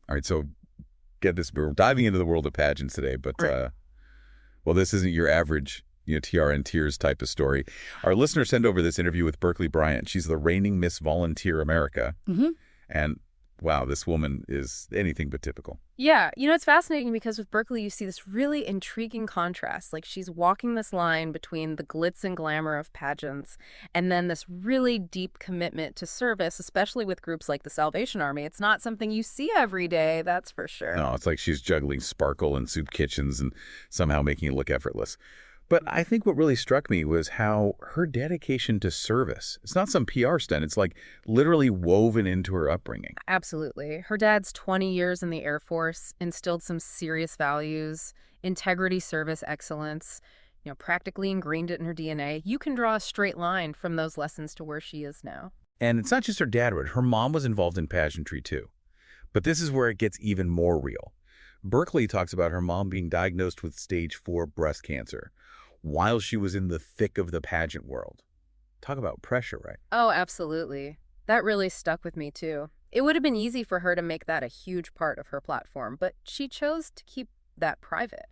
All right, so get this. We're diving into the world of pageants today, but Right. well, this isn't your average, TRN Tears type of story. Our listeners sent over this interview with Berkley Bryant. She's the reigning Miss Volunteer America, hmm and wow, this woman is anything but typical. Yeah, it's fascinating because with Berkeley, you see this really intriguing contrast. Like she's walking this line between the glitz and glamour of pageants and then this really deep commitment to service, especially with groups like the Salvation Army. It's not something you see every day, that's for sure. No, it's like she's juggling sparkle and soup kitchens and somehow making it look effortless. But I think what really struck me was how her dedication to service, it's not some PR stunt, it's like literally woven into her upbringing. Absolutely. Her dad's 20 years in the Air Force instilled some serious values, integrity, service, excellence, practically ingrained it in her DNA. You can draw a straight line from those lessons to where she is now. And it's not just her dad, but her mom was involved in pageantry too. But this is where it gets even more real. Berkeley talks about her mom being diagnosed with stage 4 breast cancer while she was in the thick of the pageant world. Talk about pressure, right? Oh, absolutely. That really stuck with me too. It would have been easy for her to make that a huge part of her platform, but she chose to keep that private.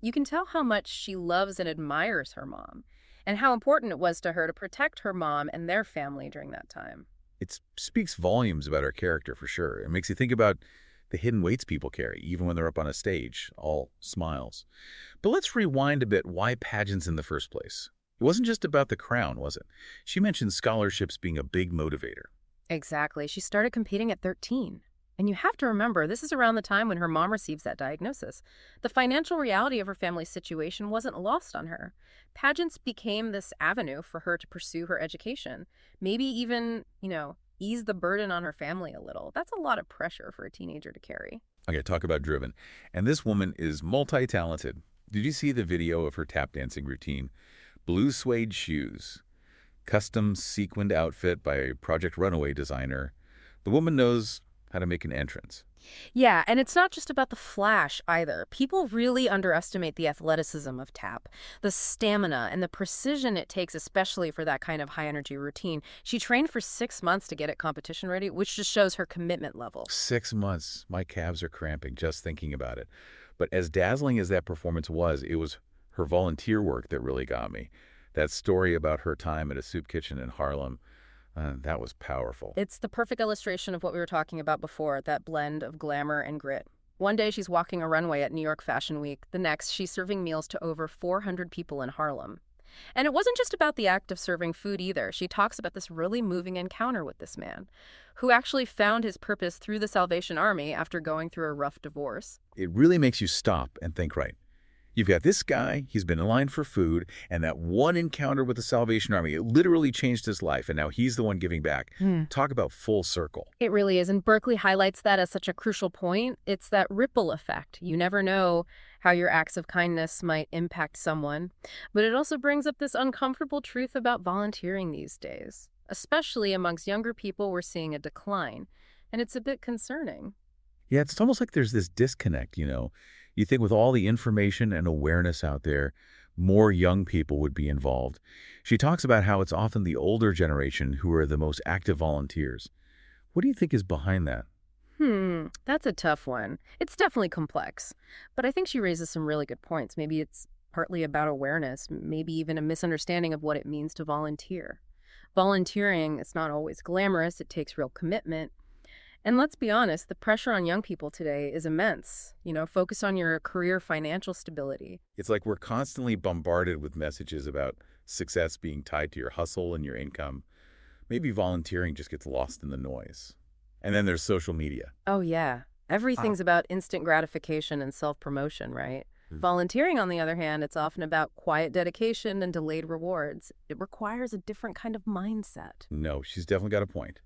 You can tell how much she loves and admires her mom, and how important it was to her to protect her mom and their family during that time. It speaks volumes about her character for sure. It makes you think about the hidden weights people carry, even when they're up on a stage, all smiles. But let's rewind a bit. Why pageants in the first place? It wasn't just about the crown, was it? She mentioned scholarships being a big motivator. Exactly. She started competing at 13. And you have to remember, this is around the time when her mom receives that diagnosis. The financial reality of her family's situation wasn't lost on her. Pageants became this avenue for her to pursue her education. Maybe even, ease the burden on her family a little. That's a lot of pressure for a teenager to carry. Okay, talk about driven. And this woman is multi-talented. Did you see the video of her tap dancing routine? Blue suede shoes, custom sequined outfit by a Project Runaway designer. The woman knows how to make an entrance. Yeah, and it's not just about the flash either. People really underestimate the athleticism of tap, the stamina and the precision it takes, especially for that kind of high-energy routine. She trained for 6 months to get it competition ready, which just shows her commitment level. 6 months. My calves are cramping just thinking about it. But as dazzling as that performance was, it was her volunteer work that really got me. That story about her time at a soup kitchen in Harlem, that was powerful. It's the perfect illustration of what we were talking about before, that blend of glamour and grit. One day she's walking a runway at New York Fashion Week. The next, she's serving meals to over 400 people in Harlem. And it wasn't just about the act of serving food either. She talks about this really moving encounter with this man, who actually found his purpose through the Salvation Army after going through a rough divorce. It really makes you stop and think, right. You've got this guy, he's been in line for food, and that one encounter with the Salvation Army, it literally changed his life, and now he's the one giving back. Talk about full circle. It really is, and Berkeley highlights that as such a crucial point. It's that ripple effect. You never know how your acts of kindness might impact someone, but it also brings up this uncomfortable truth about volunteering these days. Especially amongst younger people, we're seeing a decline, and it's a bit concerning. Yeah, it's almost like there's this disconnect. You think with all the information and awareness out there, more young people would be involved. She talks about how it's often the older generation who are the most active volunteers. What do you think is behind that? That's a tough one. It's definitely complex, but I think she raises some really good points. Maybe it's partly about awareness, maybe even a misunderstanding of what it means to volunteer. Volunteering is not always glamorous, it takes real commitment. And let's be honest, the pressure on young people today is immense. Focus on your career financial stability. It's like we're constantly bombarded with messages about success being tied to your hustle and your income. Maybe volunteering just gets lost in the noise. And then there's social media. Oh, yeah. Everything's about instant gratification and self-promotion, right? Volunteering, on the other hand, it's often about quiet dedication and delayed rewards. It requires a different kind of mindset. No, she's definitely got a point.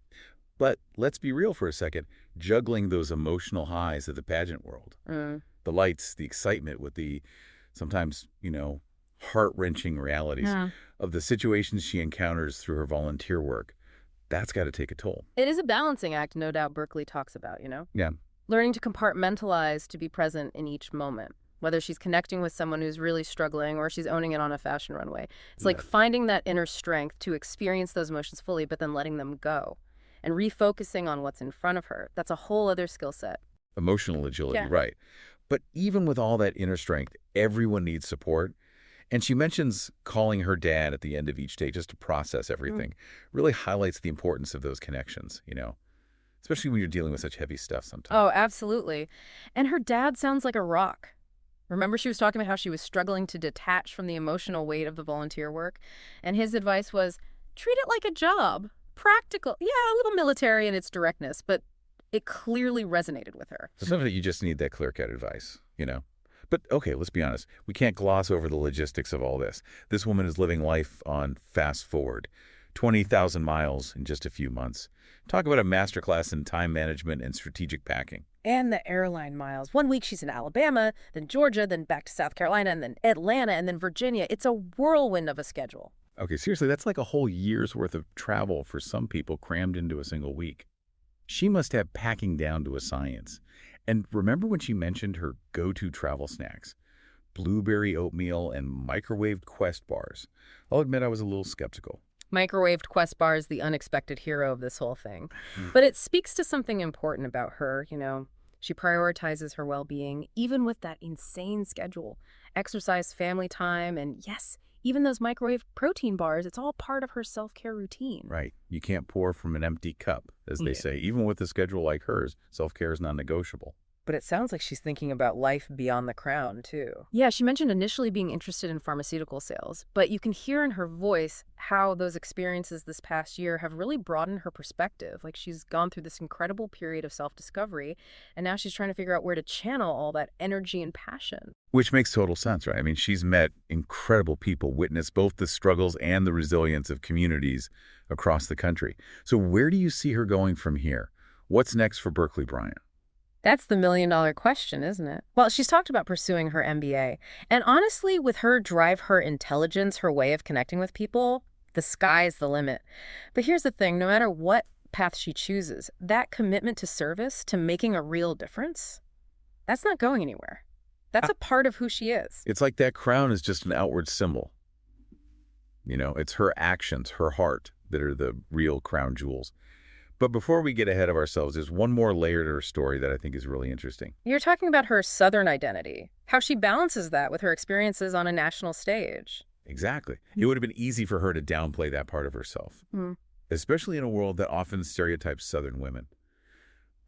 But let's be real for a second, juggling those emotional highs of the pageant world. The lights, the excitement with the sometimes, heart-wrenching realities of the situations she encounters through her volunteer work. That's got to take a toll. It is a balancing act, no doubt Berkeley talks about, Yeah. Learning to compartmentalize to be present in each moment. Whether she's connecting with someone who's really struggling or she's owning it on a fashion runway. It's like finding that inner strength to experience those emotions fully, but then letting them go and refocusing on what's in front of her. That's a whole other skill set. Emotional agility, Yeah. right. But even with all that inner strength, everyone needs support. And she mentions calling her dad at the end of each day just to process everything. Really highlights the importance of those connections, especially when you're dealing with such heavy stuff sometimes. Oh, absolutely. And her dad sounds like a rock. Remember she was talking about how she was struggling to detach from the emotional weight of the volunteer work? And his advice was, treat it like a job. Practical. Yeah, a little military in its directness, but it clearly resonated with her. So sometimes you just need that clear-cut advice. But okay, let's be honest. We can't gloss over the logistics of all this. This woman is living life on fast forward. 20,000 miles in just a few months. Talk about a masterclass in time management and strategic packing. And the airline miles. One week she's in Alabama, then Georgia, then back to South Carolina, and then Atlanta, and then Virginia. It's a whirlwind of a schedule. Okay, seriously, that's like a whole year's worth of travel for some people crammed into a single week. She must have packing down to a science. And remember when she mentioned her go-to travel snacks? Blueberry oatmeal and microwaved Quest bars. I'll admit I was a little skeptical. Microwaved Quest bar is the unexpected hero of this whole thing. But it speaks to something important about her, She prioritizes her well-being, even with that insane schedule. Exercise, family time, and yes, even those microwave protein bars, it's all part of her self-care routine. Right. You can't pour from an empty cup, as they say. Even with a schedule like hers, self-care is non-negotiable. But it sounds like she's thinking about life beyond the crown, too. Yeah, she mentioned initially being interested in pharmaceutical sales, but you can hear in her voice how those experiences this past year have really broadened her perspective. Like she's gone through this incredible period of self-discovery, and now she's trying to figure out where to channel all that energy and passion. Which makes total sense, right? I mean, she's met incredible people, witnessed both the struggles and the resilience of communities across the country. So where do you see her going from here? What's next for Berkley Bryant? That's the million-dollar question, isn't it? Well, she's talked about pursuing her MBA. And honestly, with her drive, her intelligence, her way of connecting with people, the sky's the limit. But here's the thing, no matter what path she chooses, that commitment to service, to making a real difference, that's not going anywhere. That's a part of who she is. It's like that crown is just an outward symbol. It's her actions, her heart, that are the real crown jewels. But before we get ahead of ourselves, there's one more layer to her story that I think is really interesting. You're talking about her Southern identity, how she balances that with her experiences on a national stage. Exactly. It would have been easy for her to downplay that part of herself, especially in a world that often stereotypes Southern women.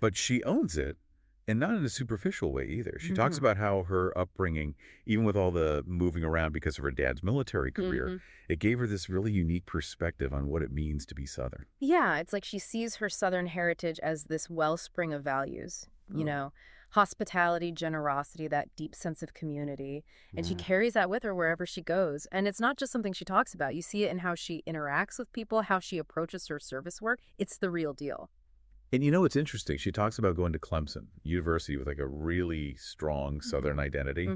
But she owns it, and not in a superficial way either. She talks about how her upbringing, even with all the moving around because of her dad's military career, it gave her this really unique perspective on what it means to be Southern. Yeah, it's like she sees her Southern heritage as this wellspring of values, hospitality, generosity, that deep sense of community. And she carries that with her wherever she goes. And it's not just something she talks about. You see it in how she interacts with people, how she approaches her service work. It's the real deal. And it's interesting. She talks about going to Clemson University with like a really strong Southern identity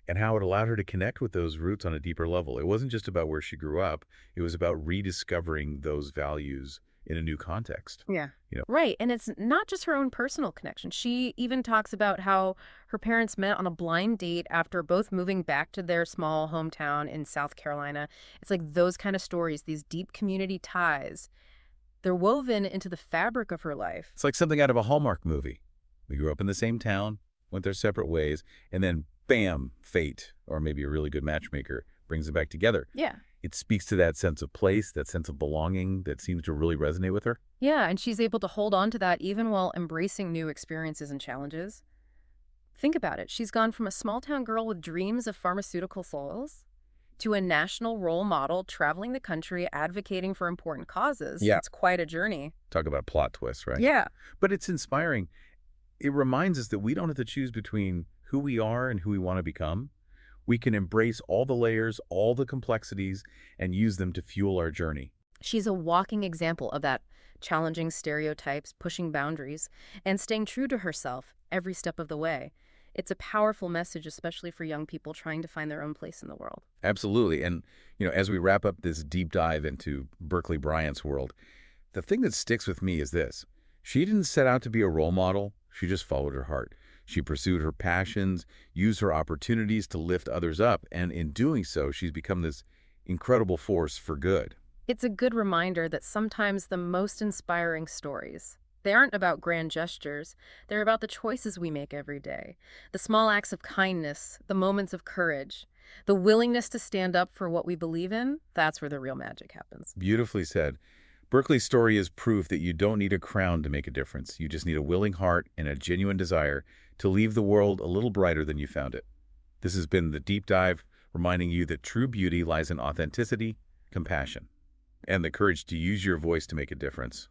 and how it allowed her to connect with those roots on a deeper level. It wasn't just about where she grew up. It was about rediscovering those values in a new context. Yeah. Right. And it's not just her own personal connection. She even talks about how her parents met on a blind date after both moving back to their small hometown in South Carolina. It's like those kind of stories, these deep community ties. They're woven into the fabric of her life. It's like something out of a Hallmark movie. We grew up in the same town, went their separate ways, and then, bam, fate, or maybe a really good matchmaker, brings them back together. Yeah. It speaks to that sense of place, that sense of belonging that seems to really resonate with her. Yeah, and she's able to hold on to that even while embracing new experiences and challenges. Think about it. She's gone from a small-town girl with dreams of pharmaceutical sales to a national role model traveling the country advocating for important causes. Yeah. It's quite a journey. Talk about a plot twist, right? Yeah. But it's inspiring. It reminds us that we don't have to choose between who we are and who we want to become. We can embrace all the layers, all the complexities, and use them to fuel our journey. She's a walking example of that, challenging stereotypes, pushing boundaries, and staying true to herself every step of the way. It's a powerful message, especially for young people trying to find their own place in the world. Absolutely. And, as we wrap up this deep dive into Berkley Bryant's world, the thing that sticks with me is this. She didn't set out to be a role model. She just followed her heart. She pursued her passions, used her opportunities to lift others up, and in doing so, she's become this incredible force for good. It's a good reminder that sometimes the most inspiring stories, They aren't about grand gestures. They're about the choices we make every day, the small acts of kindness, the moments of courage, the willingness to stand up for what we believe in. That's where the real magic happens. Beautifully said. Berkeley's story is proof that you don't need a crown to make a difference. You just need a willing heart and a genuine desire to leave the world a little brighter than you found it. This has been The Deep Dive, reminding you that true beauty lies in authenticity, compassion, and the courage to use your voice to make a difference.